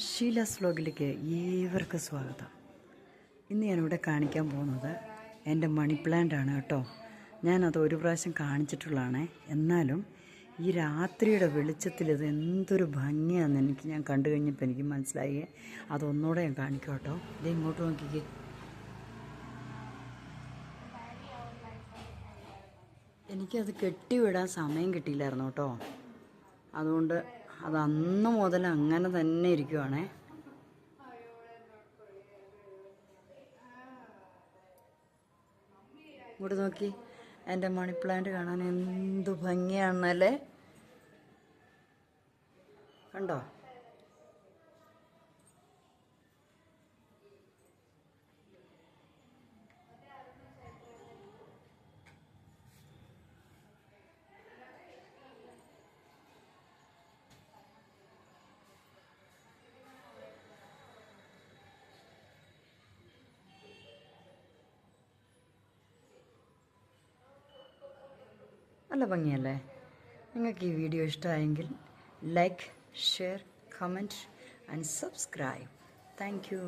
ഷീലാസ് വ്ലോഗിലേക്ക് ഏവർക്കും സ്വാഗതം. ഇന്ന് ഞാനിവിടെ കാണിക്കാൻ പോകുന്നത് എൻ്റെ മണി പ്ലാന്റ് ആണ് കേട്ടോ. ഞാനത് ഒരു പ്രാവശ്യം കാണിച്ചിട്ടുള്ളതാണ്. എന്നാലും ഈ രാത്രിയുടെ വെളിച്ചത്തിൽ ഇത് എന്തൊരു ഭംഗിയാണെന്ന് ഞാൻ കണ്ടു കഴിഞ്ഞപ്പോൾ എനിക്ക് മനസ്സിലായി. അതൊന്നുകൂടെ ഞാൻ കാണിക്കാം കേട്ടോ. ഇത് ഇങ്ങോട്ട് നോക്കിക്കേ. എനിക്കത് കെട്ടിവിടാൻ സമയം കിട്ടിയില്ലായിരുന്നു കേട്ടോ. അതുകൊണ്ട് അത് അന്ന് മുതൽ അങ്ങനെ തന്നെ ഇരിക്കുവാണേ. ഇങ്ങോട്ട് നോക്കി, എൻ്റെ മണി പ്ലാന്റ് കാണാൻ എന്ത് ഭംഗിയാണെന്നല്ലേ. കണ്ടോ? നല്ല ഭംഗിയല്ലേ? നിങ്ങൾക്ക് ഈ വീഡിയോ ഇഷ്ടമായെങ്കിൽ like, share, comment and subscribe. Thank you.